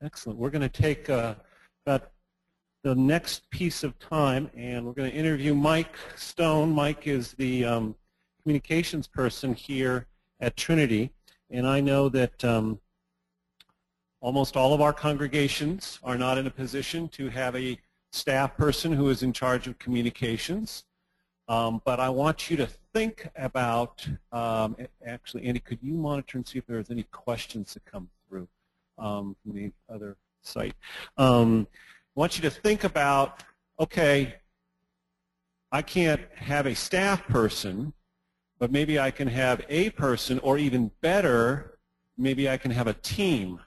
Excellent. We're going to take about the next piece of time, and we're going to interview Mike Stone. Mike is the communications person here at Trinity, and I know that almost all of our congregations are not in a position to have a staff person who is in charge of communications. But I want you to think about, actually, Andy, could you monitor and see if there's any questions that come through from the other site? I want you to think about, okay, I can't have a staff person, but maybe I can have a person, or even better, maybe I can have a team.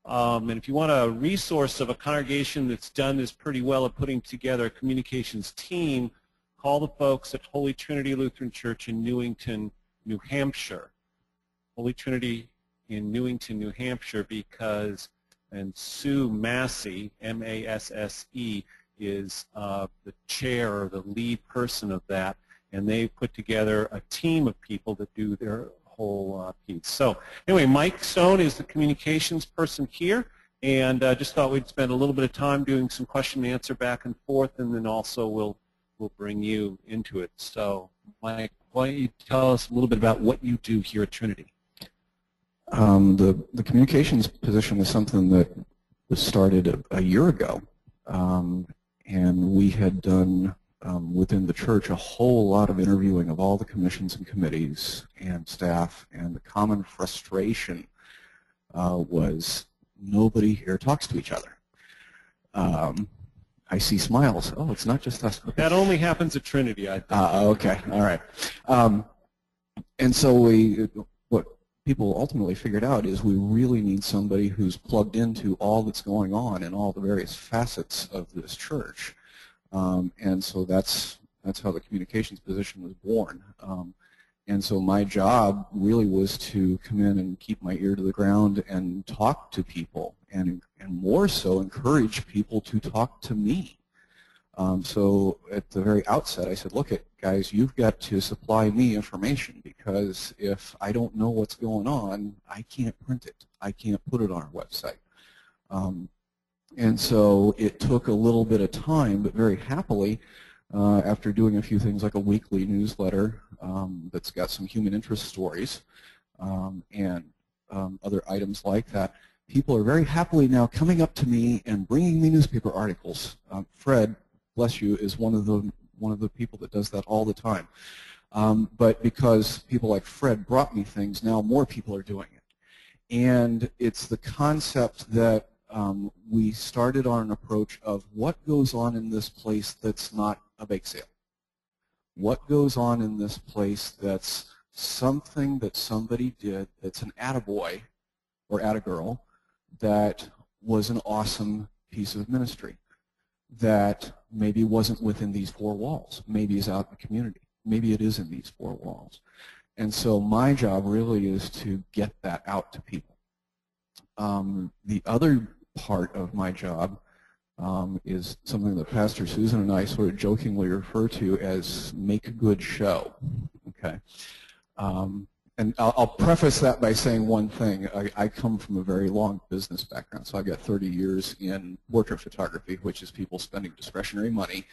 And if you want a resource of a congregation that's done this pretty well at putting together a communications team, call the folks at Holy Trinity Lutheran Church in Newington, New Hampshire. Holy Trinity in Newington, New Hampshire, because, and Sue Massey, M-A-S-S-E, is the chair or the lead person of that, and they put together a team of people that do their whole piece. So anyway, Mike Stone is the communications person here, and just thought we'd spend a little bit of time doing some question and answer back and forth, and then also we'll bring you into it. So Mike, why don't you tell us a little bit about what you do here at Trinity? The communications position is something that was started a year ago, and we had done within the church a whole lot of interviewing of all the commissions and committees and staff, and the common frustration was nobody here talks to each other. I see smiles. Oh, it's not just us. That only happens at Trinity, I think. Okay, all right. And so what people ultimately figured out is we really need somebody who's plugged into all that's going on in all the various facets of this church. And so that's how the communications position was born. And so my job really was to come in and keep my ear to the ground and talk to people, and more so encourage people to talk to me. So at the very outset I said, look, guys, you've got to supply me information, because if I don't know what's going on, I can't print it. I can't put it on our website. And so it took a little bit of time, but very happily, after doing a few things like a weekly newsletter that's got some human interest stories and other items like that, people are very happily now coming up to me and bringing me newspaper articles. Fred, bless you, is one of the people that does that all the time. But because people like Fred brought me things, now more people are doing it. And it's the concept that we started on an approach of what goes on in this place that's not a bake sale. What goes on in this place that's something that somebody did that's an attaboy or attagirl that was an awesome piece of ministry that maybe wasn't within these four walls, maybe is out in the community, maybe it is in these four walls. And so my job really is to get that out to people. The other part of my job is something that Pastor Susan and I sort of jokingly refer to as make a good show. Okay, and I'll preface that by saying one thing. I come from a very long business background, so I've got 30 years in portrait photography, which is people spending discretionary money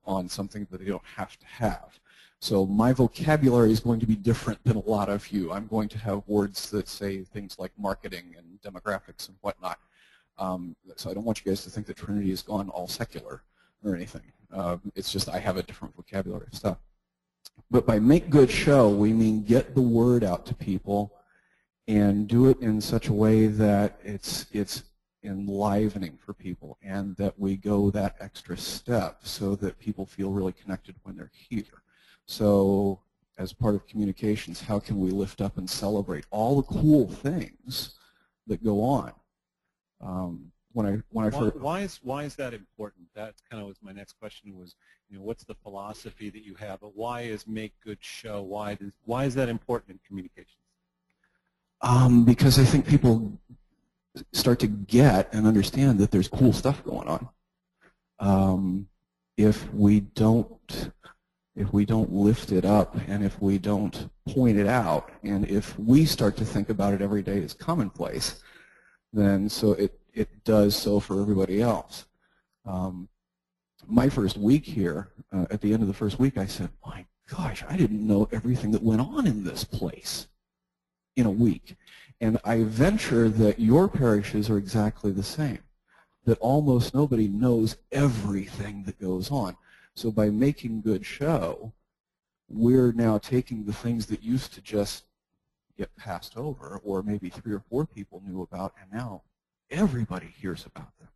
on something that they don't have to have. So my vocabulary is going to be different than a lot of you. I'm going to have words that say things like marketing and demographics and whatnot. So I don't want you guys to think that Trinity has gone all secular or anything. It's just I have a different vocabulary of stuff. But by make good show, we mean get the word out to people and do it in such a way that it's enlivening for people, and that we go that extra step so that people feel really connected when they're here. So as part of communications, how can we lift up and celebrate all the cool things that go on? Why is that important? That kind of was my next question. Was, you know, what's the philosophy that you have? But why is make good show? Why is that important in communications? Because I think people start to get and understand that there's cool stuff going on. If we don't lift it up, and if we don't point it out, and if we start to think about it every day as commonplace, then so it does so for everybody else. My first week here, at the end of the first week, I said, my gosh, I didn't know everything that went on in this place in a week. And I venture that your parishes are exactly the same, that almost nobody knows everything that goes on. So by making good show, we're now taking the things that used to just get passed over, or maybe 3 or 4 people knew about, and now everybody hears about them.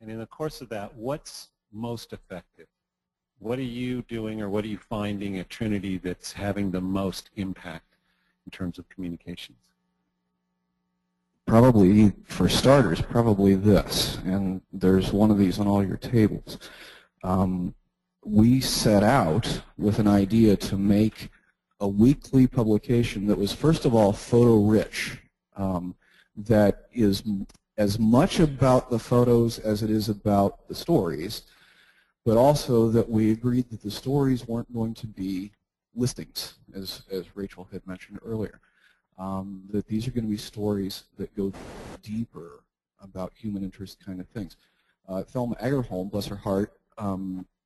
And in the course of that, what's most effective? What are you doing or what are you finding at Trinity that's having the most impact in terms of communications? Probably, for starters, probably this, and there's one of these on all your tables. We set out with an idea to make a weekly publication that was, first of all, photo-rich, that is as much about the photos as it is about the stories, but also that we agreed that the stories weren't going to be listings, as Rachel had mentioned earlier. That these are going to be stories that go deeper about human interest kind of things. Thelma Agerholm, bless her heart,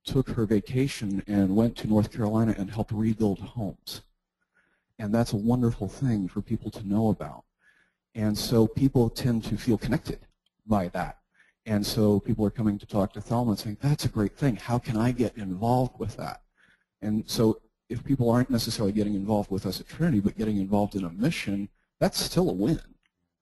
took her vacation and went to North Carolina and helped rebuild homes. And that's a wonderful thing for people to know about. And so people tend to feel connected by that. And so people are coming to talk to Thelma and saying, that's a great thing. How can I get involved with that? And so if people aren't necessarily getting involved with us at Trinity, but getting involved in a mission, that's still a win.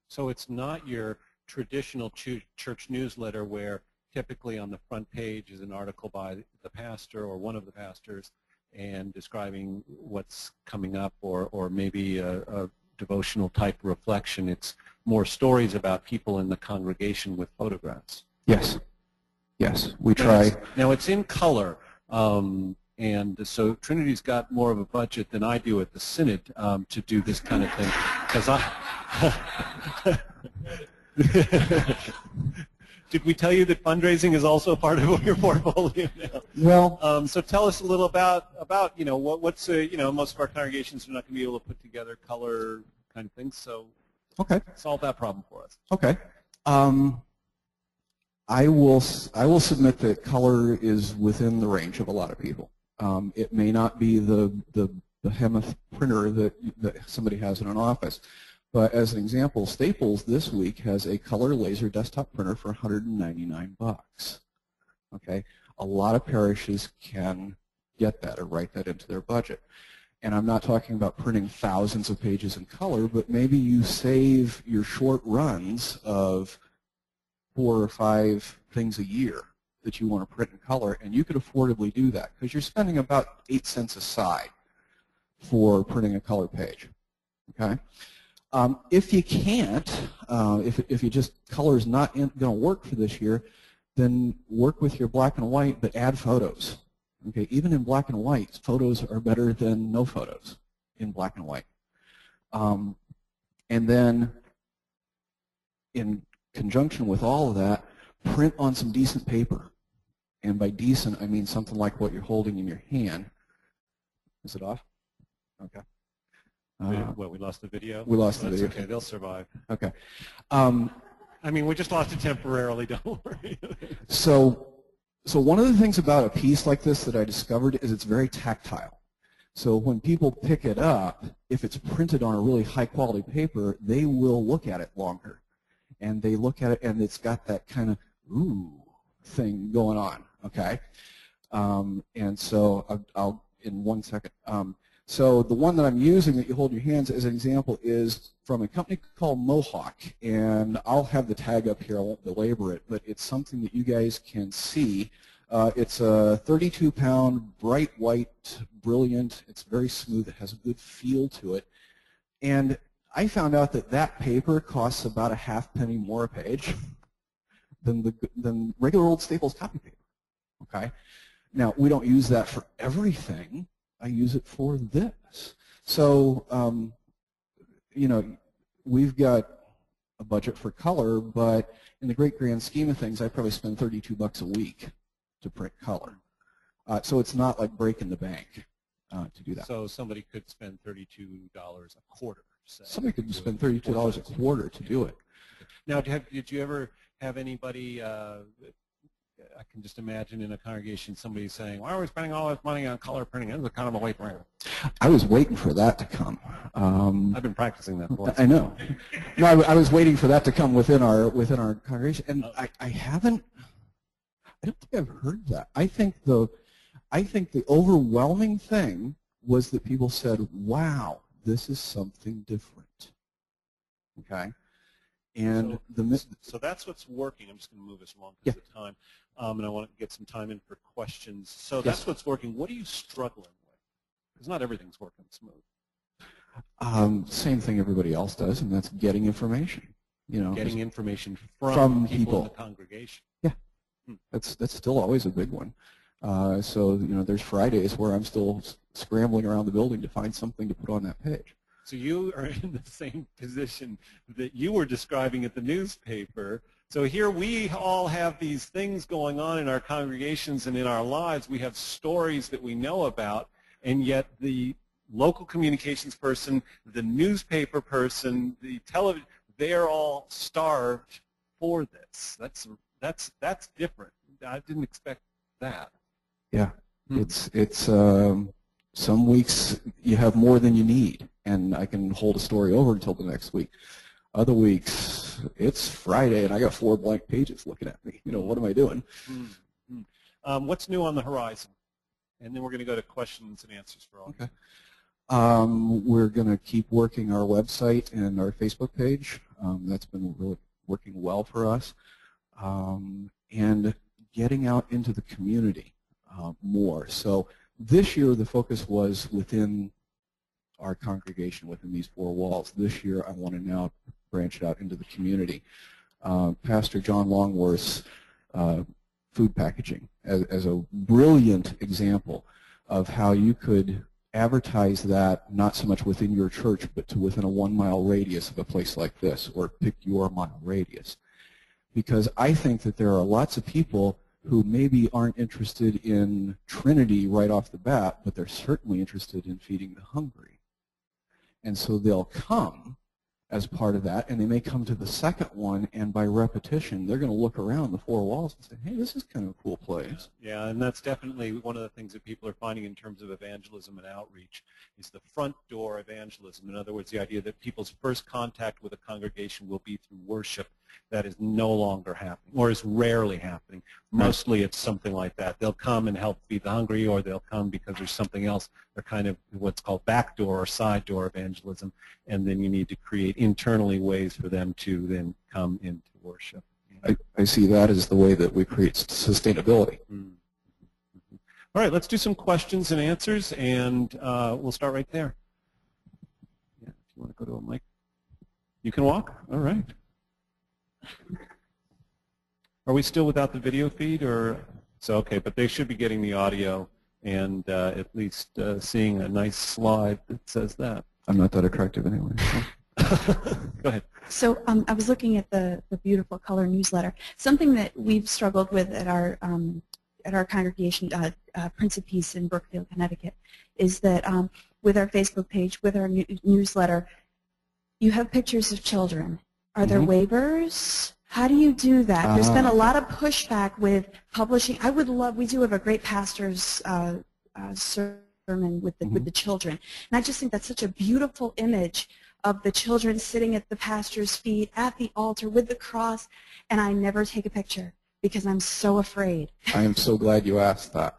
So it's not your traditional church newsletter where typically on the front page is an article by the pastor or one of the pastors and describing what's coming up, or maybe a devotional type reflection. It's more stories about people in the congregation with photographs. Yes. Yes, we try. Now it's in color. And so Trinity's got more of a budget than I do at the Synod to do this kind of thing, because Did we tell you that fundraising is also part of your portfolio now? Well, so tell us a little about what's most of our congregations are not going to be able to put together color kind of things. So okay, solve that problem for us. Okay. I will submit that color is within the range of a lot of people. It may not be the behemoth printer that somebody has in an office. But as an example, Staples this week has a color laser desktop printer for $199. Okay, a lot of parishes can get that or write that into their budget. And I'm not talking about printing thousands of pages in color, but maybe you save your short runs of 4 or 5 things a year that you want to print in color, and you could affordably do that because you're spending about 8 cents a side for printing a color page. Okay. If you can't, if you just color is not going to work for this year, then work with your black and white, but add photos. Okay, even in black and white, photos are better than no photos in black and white. And then, in conjunction with all of that, print on some decent paper. And by decent, I mean something like what you're holding in your hand. Is it off? Okay. We lost the video? We lost the video. Okay, they'll survive. Okay. I mean, we just lost it temporarily, don't worry. So one of the things about a piece like this that I discovered is it's very tactile. So when people pick it up, if it's printed on a really high-quality paper, they will look at it longer. And they look at it, and it's got that kind of, ooh, thing going on, okay? And so I'll in 1 second. So the one that I'm using that you hold in your hands as an example is from a company called Mohawk, and I'll have the tag up here. I won't belabor it, but it's something that you guys can see. It's a 32-pound, bright white, brilliant. It's very smooth. It has a good feel to it. And I found out that that paper costs about a half penny more a page than regular old Staples copy paper. Okay. Now we don't use that for everything. I use it for this. So, you know, we've got a budget for color, but in the great grand scheme of things, I probably spend $32 a week to print color. So it's not like breaking the bank. to do that. So somebody could spend $32 a quarter. Say, somebody could spend $32 a quarter to do it. Now, did you ever have anybody, I can just imagine in a congregation somebody saying, why are we spending all this money on color printing? This is kind of a waste. I was waiting for that to come. I've been practicing that for I know. No, I was waiting for that to come within our congregation, and I don't think I've heard that. I think the overwhelming thing was that people said, wow, this is something different. Okay? And so that's what's working. I'm just going to move us along because of time, and I want to get some time in for questions. So that's what's working. What are you struggling with? Because not everything's working smooth. Same thing everybody else does, and that's getting information. You know, getting information from people in the congregation. Yeah, that's still always a big one. So you know, there's Fridays where I'm still scrambling around the building to find something to put on that page. So you are in the same position that you were describing at the newspaper. So here we all have these things going on in our congregations and in our lives. We have stories that we know about, and yet the local communications person, the newspaper person, the television, they're all starved for this. That's different. I didn't expect that. Yeah, it's some weeks you have more than you need, and I can hold a story over until the next week. Other weeks, it's Friday, and I got 4 blank pages looking at me. You know, what am I doing? What's new on the horizon? And then we're going to go to questions and answers for all. Okay. We're going to keep working our website and our Facebook page. That's been really working well for us. And getting out into the community more. So this year the focus was within our congregation, within these 4 walls. This year I want to now branch it out into the community. Pastor John Longworth's food packaging as a brilliant example of how you could advertise that not so much within your church but to within a 1-mile radius of a place like this, or pick your mile radius. Because I think that there are lots of people who maybe aren't interested in Trinity right off the bat, but they're certainly interested in feeding the hungry. And so they'll come as part of that, and they may come to the second one, and by repetition, they're going to look around the 4 walls and say, hey, this is kind of a cool place. Yeah, and that's definitely one of the things that people are finding in terms of evangelism and outreach is the front door evangelism. In other words, the idea that people's first contact with a congregation will be through worship. That is no longer happening, or is rarely happening. Mostly it's something like that. They'll come and help feed the hungry, or they'll come because there's something else. They're kind of what's called backdoor or side door evangelism, and then you need to create internally ways for them to then come into worship. I see that as the way that we create sustainability. All right, let's do some questions and answers, and we'll start right there. Yeah, if you want to go to a mic. You can walk? All right. Are we still without the video feed, or so? Okay, but they should be getting the audio and at least seeing a nice slide that says that. I'm not that attractive anyway. So. Go ahead. So I was looking at the beautiful color newsletter. Something that we've struggled with at our congregation, Prince of Peace in Brookfield, Connecticut, is that with our Facebook page, with our newsletter, you have pictures of children. Are there waivers? How do you do that? There's been a lot of pushback with publishing. I would love, we do have a great pastor's sermon with the children. And I just think that's such a beautiful image of the children sitting at the pastor's feet at the altar with the cross, and I never take a picture because I'm so afraid. I am so glad you asked that.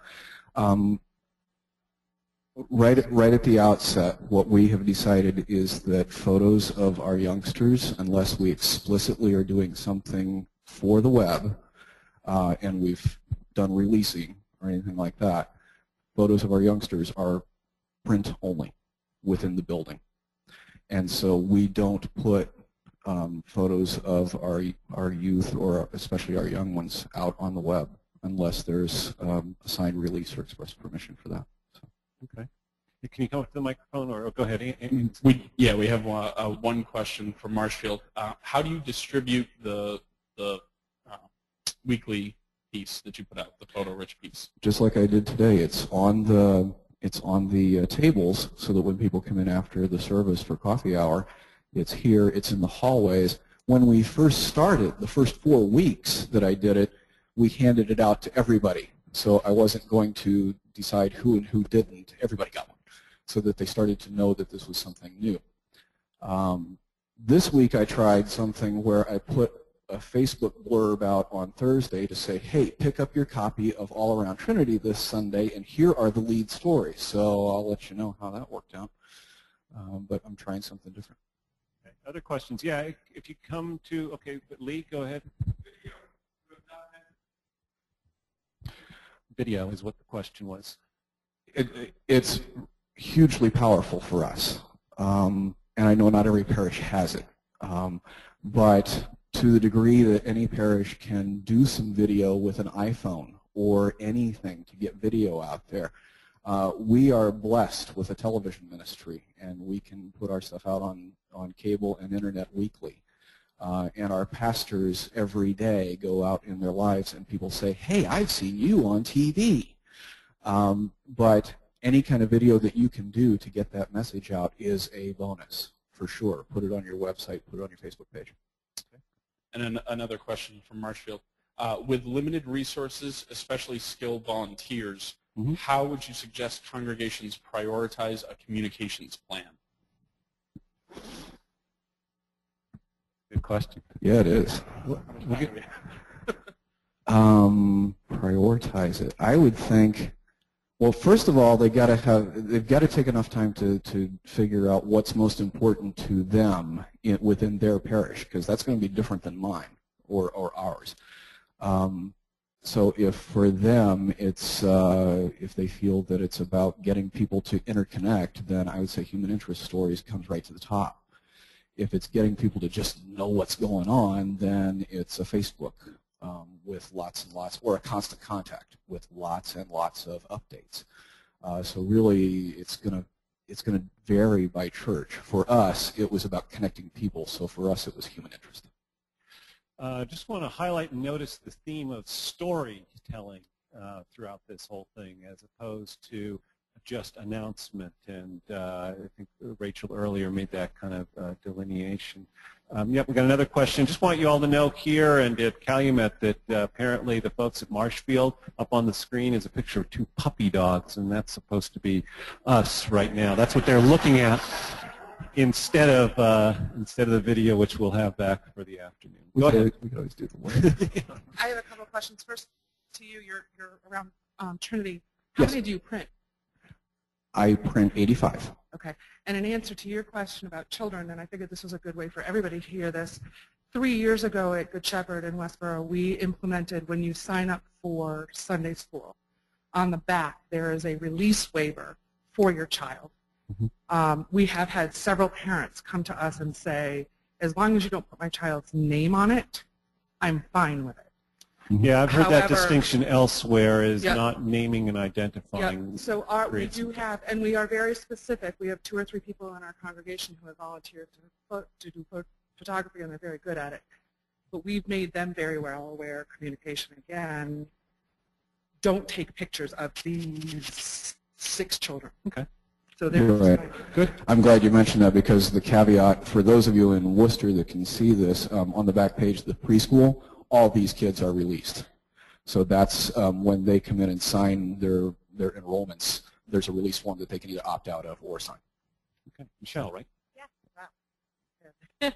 Right at the outset, what we have decided is that photos of our youngsters, unless we explicitly are doing something for the web, and we've done releasing or anything like that, photos of our youngsters are print only within the building. And so we don't put photos of our youth, or especially our young ones, out on the web unless there's a signed release or express permission for that. Okay. Can you come up to the microphone, or go ahead? We have one question from Marshfield. How do you distribute the weekly piece that you put out, the photo-rich piece? Just like I did today. It's on the It's on the tables so that when people come in after the service for coffee hour, it's here, it's in the hallways. When we first started, the first 4 weeks that I did it, we handed it out to everybody. So I wasn't going to decide who and who didn't. Everybody got one, so that they started to know that this was something new. This week I tried something where I put a Facebook blurb out on Thursday to say, hey, pick up your copy of All Around Trinity this Sunday, and here are the lead stories. So I'll let you know how that worked out. But I'm trying something different. Okay. Other questions? Yeah, if you come to, okay, Lee, go ahead. Video is what the question was. It's hugely powerful for us. And I know not every parish has it. But to the degree that any parish can do some video with an iPhone or anything to get video out there, we are blessed with a television ministry, and we can put our stuff out on cable and internet weekly. And our pastors every day go out in their lives and people say, hey, I've seen you on TV. But any kind of video that you can do to get that message out is a bonus, for sure. Put it on your website, put it on your Facebook page. Okay. And another question from Marshfield. With limited resources, especially skilled volunteers, how would you suggest congregations prioritize a communications plan? Good question. Yeah, it is. Prioritize it. I would think, well, first of all, they've got to take enough time to figure out what's most important to them within their parish, because that's going to be different than mine or ours. So if for them it's if they feel that it's about getting people to interconnect, then I would say human interest stories comes right to the top. If it's getting people to just know what's going on, then it's a Facebook with lots and lots, or a constant contact with lots and lots of updates. So really, it's gonna vary by church. For us, it was about connecting people. So for us, it was human interest. Just want to highlight and notice the theme of storytelling throughout this whole thing, as opposed to just announcement. And I think Rachel earlier made that kind of delineation. Yep, we got another question. Just want you all to know here and at Calumet that apparently the folks at Marshfield, up on the screen is a picture of 2 puppy dogs, and that's supposed to be us right now. That's what they're looking at instead of the video, which we'll have back for the afternoon. Go ahead. We could always do the work. I have a couple of questions. First, to you, you're around Trinity. How many do you print? I print 85. Okay. And in answer to your question about children, and I figured this was a good way for everybody to hear this, 3 years ago at Good Shepherd in Westboro, we implemented when you sign up for Sunday school, on the back there is a release waiver for your child. We have had several parents come to us and say, as long as you don't put my child's name on it, I'm fine with it. Yeah, I've heard However, that distinction elsewhere is not naming and identifying. Yep. So we do have, and we are very specific. We have 2 or 3 people in our congregation who have volunteered to do photography, and they're very good at it. But we've made them very well aware, communication again, don't take pictures of these 6 children. Okay. So they're right. Good. I'm glad you mentioned that, because the caveat, for those of you in Worcester that can see this, on the back page, the preschool, all these kids are released. So that's when they come in and sign their enrollments, there's a release form that they can either opt out of or sign. Okay. Michelle, right? Yeah.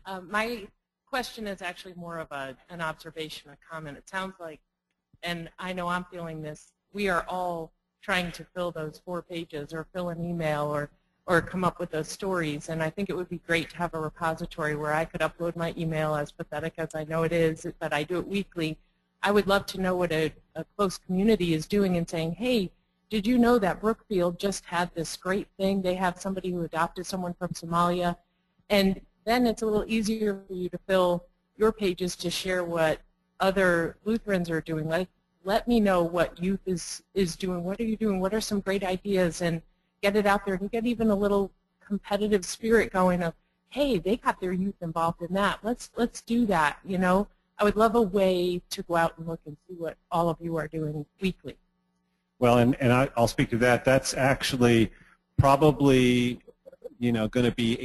Wow. My question is actually more of an observation, a comment. It sounds like, and I know I'm feeling this, we are all trying to fill those 4 pages or fill an email or come up with those stories. And I think it would be great to have a repository where I could upload my email, as pathetic as I know it is, but I do it weekly. I would love to know what a close community is doing and saying, hey, did you know that Brookfield just had this great thing? They have somebody who adopted someone from Somalia. And then it's a little easier for you to fill your pages to share what other Lutherans are doing. Let me know what youth is doing. What are you doing? What are some great ideas? And get it out there, and get even a little competitive spirit going of, hey, they got their youth involved in that. Let's do that. You know, I would love a way to go out and look and see what all of you are doing weekly. Well, and I'll speak to that. That's actually probably, you know, going to be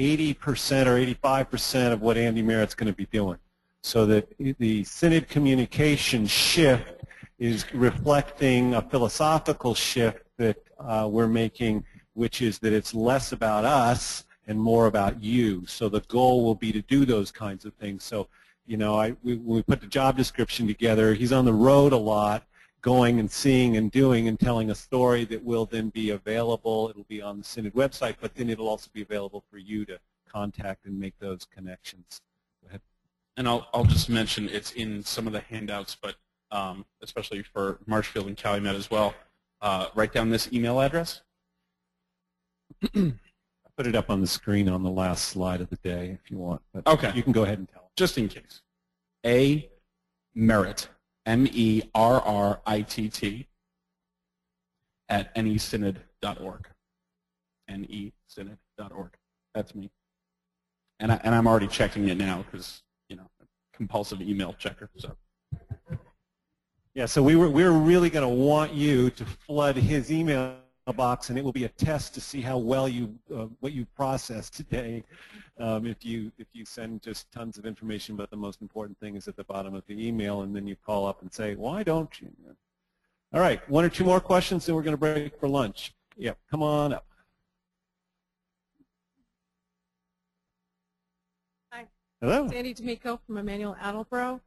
80% or 85% of what Andy Merritt's going to be doing. So that the Synod communication shift is reflecting a philosophical shift that we're making, which is that it's less about us and more about you. So the goal will be to do those kinds of things. So, you know, when we put the job description together, he's on the road a lot, going and seeing and doing and telling a story that will then be available. It'll be on the Synod website, but then it'll also be available for you to contact and make those connections. Go ahead. And I'll just mention it's in some of the handouts, but especially for Marshfield and Calumet as well. Write down this email address. I put it up on the screen on the last slide of the day if you want. But okay. You can go ahead and tell. Just in case. A. Merritt, MERRITT, at NESYNOD.org. NESYNOD.org. That's me. And I'm already checking it now because, you know, compulsive email checker. So. Yeah, so we're really going to want you to flood his email box, and it will be a test to see how well what you processed today. If you send just tons of information, but the most important thing is at the bottom of the email, and then you call up and say, why don't you? All right, one or two more questions, then we're going to break for lunch. Yep, come on up. Hi. Hello. Sandy D'Amico from Emmanuel Attleboro.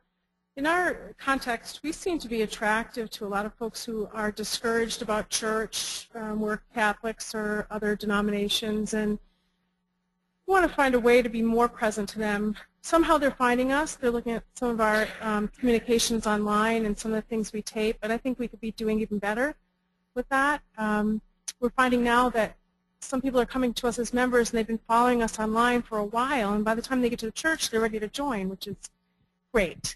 In our context, we seem to be attractive to a lot of folks who are discouraged about church, we're Catholics or other denominations, and we want to find a way to be more present to them. Somehow they're finding us. They're looking at some of our communications online and some of the things we tape, but I think we could be doing even better with that. We're finding now that some people are coming to us as members, and they've been following us online for a while, and by the time they get to the church, they're ready to join, which is great.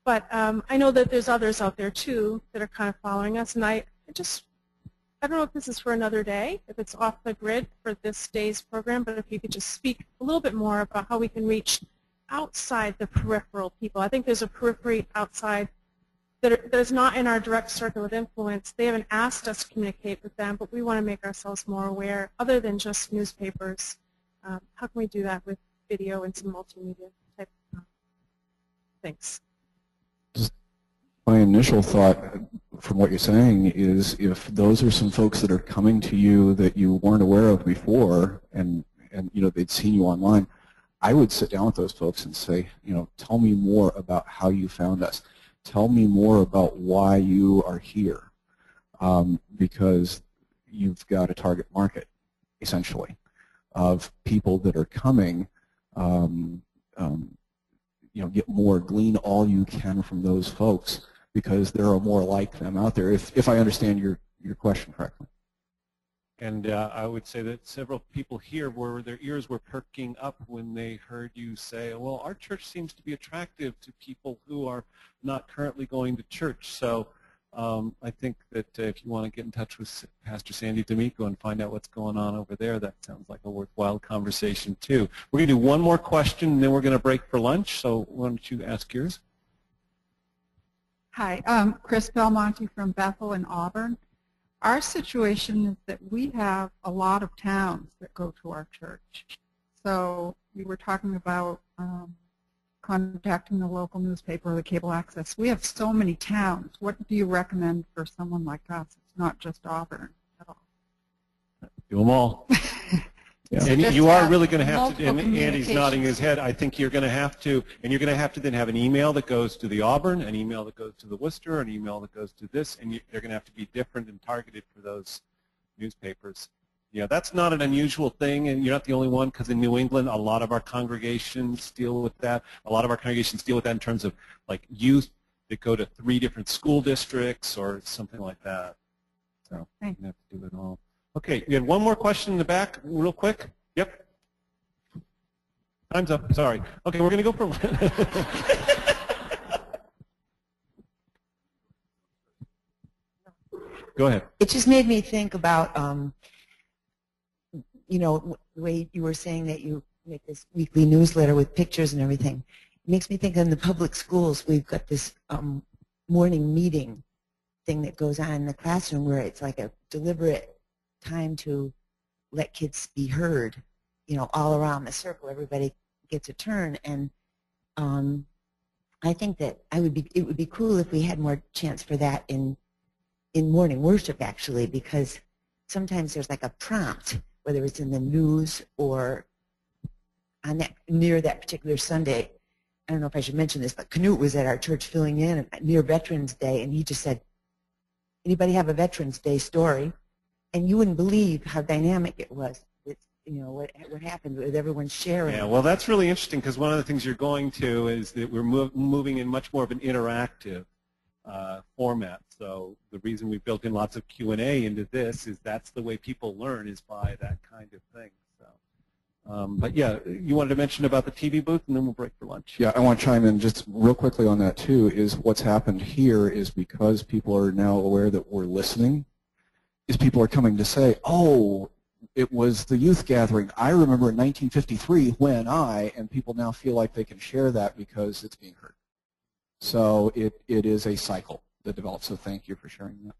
But I know that there's others out there, too, that are kind of following us. And I don't know if this is for another day, if it's off the grid for this day's program, but if you could just speak a little bit more about how we can reach outside the peripheral people. I think there's a periphery outside that is not in our direct circle of influence. They haven't asked us to communicate with them, but we want to make ourselves more aware, other than just newspapers. How can we do that with video and some multimedia type things? My initial thought from what you're saying is if those are some folks that are coming to you that you weren't aware of before and you know, they'd seen you online, I would sit down with those folks and say, you know, tell me more about how you found us. Tell me more about why you are here, because you've got a target market, essentially, of people that are coming. You know, get more, glean all you can from those folks, because there are more like them out there, if I understand your question correctly. And I would say that several people here their ears were perking up when they heard you say, well, our church seems to be attractive to people who are not currently going to church. So I think that if you want to get in touch with Pastor Sandy D'Amico and find out what's going on over there, that sounds like a worthwhile conversation too. We're going to do one more question, and then we're going to break for lunch. So why don't you ask yours? Hi, Chris Belmonte from Bethel and Auburn. Our situation is that we have a lot of towns that go to our church. So we were talking about contacting the local newspaper or the cable access. We have so many towns. What do you recommend for someone like us? It's not just Auburn at all. Do them all. Yeah. And you are really going to have to, and Andy's nodding his head, I think you're going to have to, and you're going to have to then have an email that goes to the Auburn, an email that goes to the Worcester, an email that goes to this, and they're going to have to be different and targeted for those newspapers. Yeah, that's not an unusual thing, and you're not the only one, because in New England, a lot of our congregations deal with that. A lot of our congregations deal with that in terms of like youth that go to 3 different school districts or something like that. So you have to do it all. Okay, we had one more question in the back, real quick. Yep. Time's up. Sorry. Okay, we're going to go for. Go ahead. It just made me think about, you know, the way you were saying that you make this weekly newsletter with pictures and everything. It makes me think in the public schools we've got this morning meeting thing that goes on in the classroom where it's like a deliberate time to let kids be heard, you know, all around the circle. Everybody gets a turn, and I think that it would be cool if we had more chance for that in morning worship, actually, because sometimes there's like a prompt, whether it's in the news or on that near that particular Sunday. I don't know if I should mention this, but Knut was at our church filling in near Veterans Day, and he just said, "Anybody have a Veterans Day story?" And you wouldn't believe how dynamic it was. You know, what happened with everyone sharing. Yeah, well, that's really interesting, because one of the things you're going to is that we're moving in much more of an interactive format. So the reason we built in lots of Q&A into this is that's the way people learn, is by that kind of thing. So, but yeah, you wanted to mention about the TV booth, and then we'll break for lunch. Yeah, I want to chime in just real quickly on that too. Is what's happened here is because people are now aware that we're listening, is people are coming to say, "Oh, it was the youth gathering. I remember in 1953 when and people now feel like they can share that because it's being heard." So it is a cycle that develops, so thank you for sharing that.